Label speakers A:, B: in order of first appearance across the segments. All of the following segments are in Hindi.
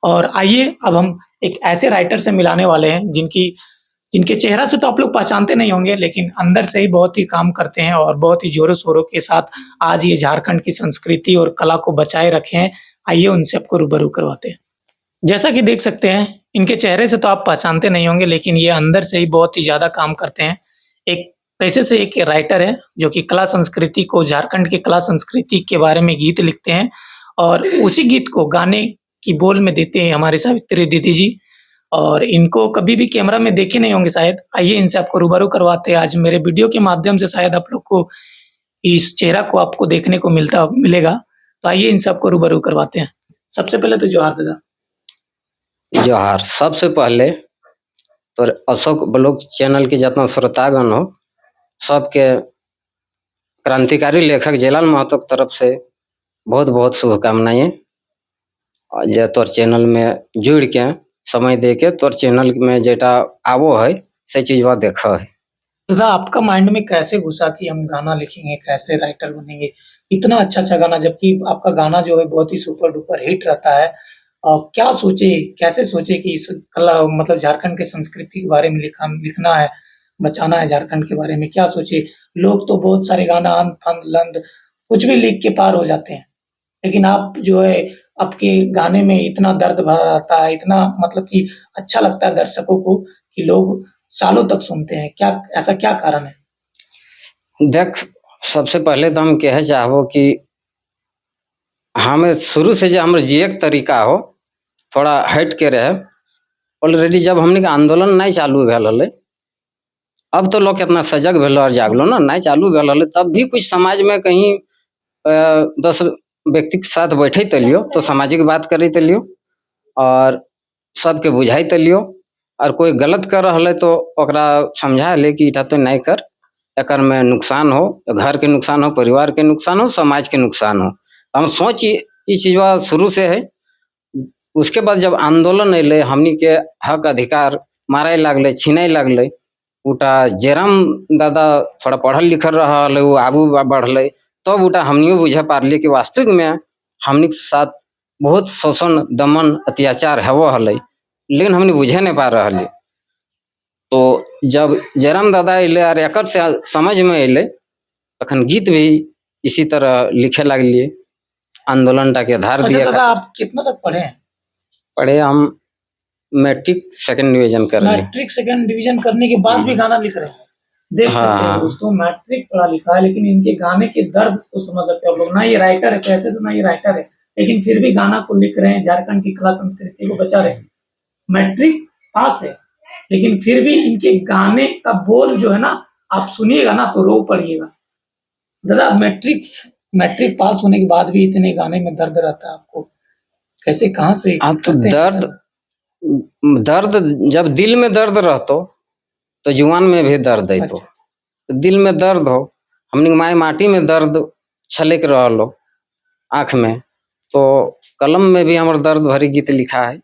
A: और आइए अब हम एक ऐसे राइटर से मिलाने वाले हैं जिनके चेहरा से तो आप लोग पहचानते नहीं होंगे, लेकिन अंदर से ही बहुत ही काम करते हैं और बहुत ही ज़ोरों-शोरों के साथ आज ये झारखंड की संस्कृति और कला को बचाए रखे हैं। आइए उनसे आपको रूबरू करवाते हैं। जैसा कि देख सकते हैं, इनके चेहरे से तो आप पहचानते नहीं होंगे, लेकिन ये अंदर से ही बहुत ही ज़्यादा काम करते हैं। एक पेशे से एक राइटर है, जो कि कला संस्कृति को झारखंड की कला संस्कृति के बारे में गीत लिखते हैं और उसी गीत को गाने की बोल में देते हैं हमारे सावित्री दीदी जी। और इनको कभी भी कैमरा में देखे नहीं होंगे शायद। आइए इनसे आपको रूबरू करवाते हैं। आज मेरे वीडियो के माध्यम से शायद आप लोग को इस चेहरा को आपको देखने को मिलेगा। तो आइए इनसे आपको रूबरू करवाते हैं। सबसे पहले तो जोहार दादा।
B: जोहार। सबसे पहले तो अशोक ब्लॉग चैनल के जितना श्रोतागण हो सबके क्रांतिकारी लेखक जयलाल महतो की तरफ से बहुत बहुत शुभकामनाएं। जे तोर चैनल में जुड़ के समय दे के तोर चैनल में जेटा आवो है से चीज देखा है।
A: दादा आपका माइंड में कैसे घुसा कि हम गाना लिखेंगे, कैसे राइटर बनेंगे? इतना अच्छा अच्छा गाना, जबकि आपका गाना जो है बहुत ही सुपर डुपर हिट रहता है। क्या सोचे, कैसे सोचे कि इस कला मतलब झारखंड के संस्कृति के बारे में लिखना है, बचाना है झारखंड के बारे में? क्या सोचे? लोग तो बहुत सारे गाना अंध फंद लंद कुछ भी लिख के पार हो जाते हैं, लेकिन आप जो है आपके गाने में इतना दर्द भरा रहता है, इतना मतलब कि अच्छा लगता है दर्शकों को कि लोग सालों तक सुनते हैं। क्या ऐसा क्या कारण है?
B: देख, सबसे पहले तो हम कहे चाहबो कि हमें शुरू से जो हमारे जिये के तरीका हो थोड़ा हट के रहे। ऑलरेडी जब हमने आंदोलन नहीं चालू भेल हले, अब तो लोग कितना सजग भेल और जागलो ना, नहीं चालू भेल हले तब भी कुछ समाज में कहीं 10 व्यक्ति के साथ बैठे तलियो तो सामाजिक बात करे तलियो और सबके बुझाई तलियो, और कोई गलत कर रहा है तो ओकरा समझा ले कि इटा तो नहीं कर, एकर में नुकसान हो, घर के नुकसान हो, परिवार के नुकसान हो, समाज के नुकसान हो। हम सोच ये चीज़ शुरू से है। उसके बाद जब आंदोलन अले, हमनी के हक अधिकार मारे लगले, छीने लगले, उटा जयराम दादा थोड़ा पढ़ल लिखल रहा है, वो आगू बढ़ले, तब तो उटा हमनियो बुझे पारलिए कि वास्तविक में हमनी के साथ बहुत शोषण दमन अत्याचार है वो हले, लेकिन हमने बुझे नहीं पा रहा है। तो जब जयराम दादा अले और एक से समझ में अले तखन गीत भी इसी तरह लिखे लगलिए, आंदोलन के आधार दिया।
A: दादा आप कितना तक पढ़े हैं?
B: पढ़े हम मैट्रिक सेकंड डिवीजन कर लिए।
A: मैट्रिक सेकंड डिवीजन करने के बाद भी गाना लिख रहे हैं? देख सकते हैं दोस्तों, मैट्रिक पढ़ा लिखा है लेकिन इनके गाने के दर्द को समझ सकते हैं आप लोग। ना ये राइटर है पैसे से, ना ये राइटर है, लेकिन फिर भी गाना को लिख रहे हैं, झारखंड की कला संस्कृति को बचा रहे हैं। मैट्रिक पास है लेकिन फिर भी इनके गाने का बोल जो है ना, आप सुनिएगा ना तो रो पड़िएगा। दादा मैट्रिक पास होने के बाद भी इतने गाने में दर्द रहता है आपको, कैसे, कहाँ से?
B: तो दर्द जब दिल में दर्द रहतो तो जुबान में भी दर्द है। तो दिल में दर्द हो, हमने माए माटी में दर्द छलक रहा आँख में, तो कलम में भी हमारे दर्द भरी गीत लिखा है।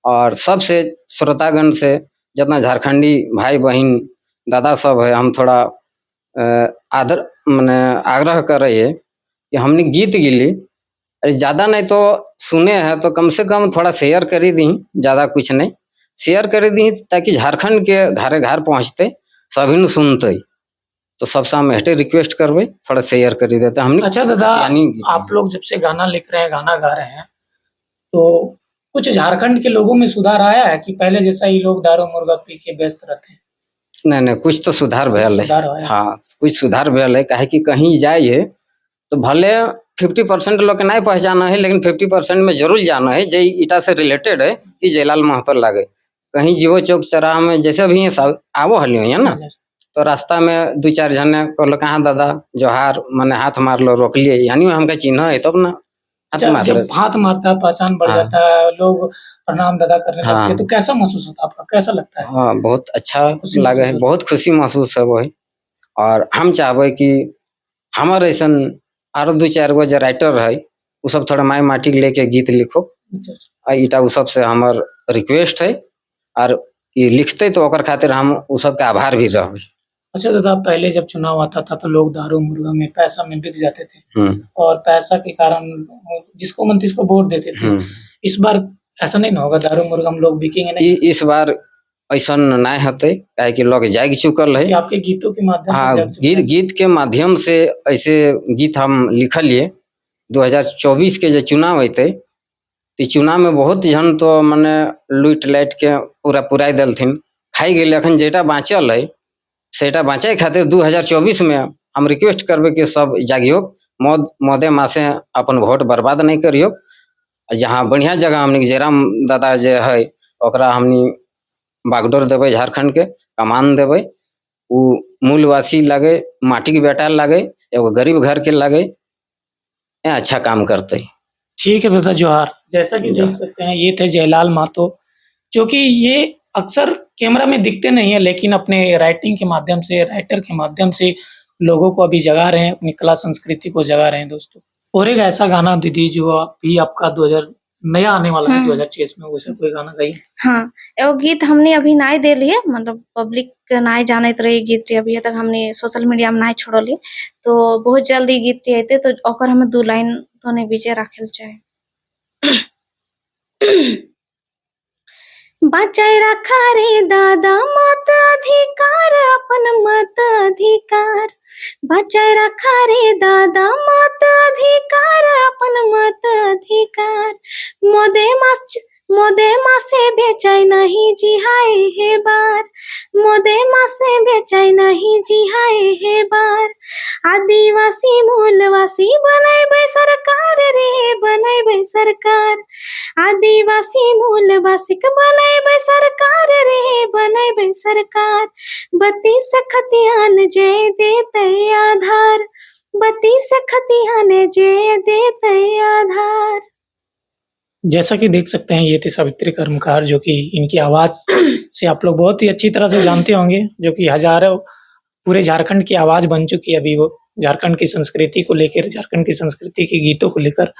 B: और सबसे श्रोतागण से जितना झारखंडी भाई बहन दादा सब है, हम थोड़ा आदर मैंने आग्रह कर रही है कि हमने गीत गिली, अरे ज़्यादा नहीं तो सुने हैं तो कम से कम थोड़ा शेयर कर दी, ज़्यादा कुछ नहीं शेयर कर दी ताकि झारखंड के घरे घर पहुँचते सभी न सुनते। तो सबसे हम एटे रिक्वेस्ट करबे थोड़ा शेयर कर देते हमने।
A: अच्छा दादा, आप लोग जब से गाना लिख रहे हैं, गाना गा रहे हैं, तो कुछ झारखंड के लोगों में सुधार आया है कि पहले जैसा ही लोग दारू मुर्गा पी के व्यस्त रहते हैं?
B: नहीं, कुछ तो सुधार भेल है। हाँ, कुछ सुधार भेल है। काहे कि कहीं जाइए तो भले 50% लोग नहीं पहचाना है, लेकिन 50% में जरूर जाना है जे इटा से रिलेटेड है कि जयलाल महतो लागे। कहीं जीवो चौक चौराहा में जैसे भी आवो हलियो है ना, तो रास्ता में 2-4 जने कहलो कहाँ दादा जोहार, मैंने हाथ मार लो, रोक लिए, यानी हमका चिन्ह है तब ना
A: हाथ मारता है, पहचान बढ़ जाता है, लोग प्रणाम दादा करने लगते हैं, तो कैसा महसूस होता है आपका, कैसा लगता है?
B: हाँ, बहुत अच्छा लगे है, बहुत खुशी महसूस है वो है। और हम चाहबे कि हमारे ऐसा और 2-4 गो जो राइटर है वो सब थोड़ा माई माटी लेके गीत लिखो, इटा वो सब से हमार रिक्वेस्ट है। और ये लिखते तो ओकर खातिर हम वो सब का आभार भी रहे।
A: अच्छा दादा, पहले जब चुनाव आता था तो लोग दारू मुर्गा में पैसा में बिक जाते थे और पैसा के कारण जिसको मन तिसको वोट देते थे। इस बार ऐसा नहीं ना होगा दारू मुर्गा हम लोग बिकेंगे नहीं?
B: इस बार ऐसा नहीं होते, काहे कि लोग जाग चुकल है।
A: कि आपके गीतों के माध्यम से
B: हाँ,
A: जाग चुका है।
B: गीत के माध्यम से ऐसे गीत हम लिखलिए। 2024 के जो चुनाव अते तो चुनाव में बहुत जन तो मने लूट लाइट के पूरा पुराई दलथिन, खाई गेल। अखन जेटा बाँचल है सेटा बाँचे खातिर 2024 में हम रिक्वेस्ट करबे कि सब जागियो, मदे मासे अपन वोट बर्बाद नहीं करियो। जहाँ बढ़िया जगह हमनी जयराम दादा जे है ओकरा हमनी बागडोर देवे, झारखंड के कमान देवे, उ मूलवासी लगे, माटी के बेटा लगे, एगो गरीब घर के लगे, अच्छा काम करते।
A: ठीक है दादा जोहार। जैसा कि देख सकते हैं ये थे जयलाल महतो, जो कि ये अक्सर कैमरा में दिखते नहीं है लेकिन अपने राइटिंग के माध्यम से, राइटर के माध्यम से लोगों को अभी जगा रहे हैं, अपनी कला संस्कृति को जगा रहे हैं दोस्तों। और एक ऐसा गाना दीदी जो अभी आपका 2000 नया आने वाला है 2026 में, वैसा कोई गाना गाइए।
C: हाँ, एगो गीत हमने अभी नाई दे लिए, मतलब पब्लिक के नाई जानत रही गीत रे, अभी तक हमने सोशल मीडिया में नाई छोड़ली, तो बहुत जल्दी गीत आते तो ओकर हमें 2 लाइन तोने बीचे राखेल चाहे। बचाए रखा रे दादा मताधिकार, अपन मताधिकार बचाए रखा रे दादा मताधिकार, अपन मताधिकार। मोदे मासे बेचाई नहीं जिहाए हे बार, मोदे मासे बेचाई नहीं जिहाए हे बार। आदिवासी मूलवासी बनैबे सरकार रे, बनैबे सरकार। आदिवासी मूलवासी के बनैबे सरकार रे, बनैबे सरकार। 32 खतियान जे देते आधार, 32 खतियान जे देते आधार।
A: जैसा कि देख सकते हैं ये थे सावित्री कर्मकार, जो कि इनकी आवाज़ से आप लोग बहुत ही अच्छी तरह से जानते होंगे, जो कि हज़ारों पूरे झारखंड की आवाज़ बन चुकी है अभी वो, झारखंड की संस्कृति को लेकर, झारखंड की संस्कृति के गीतों को लेकर।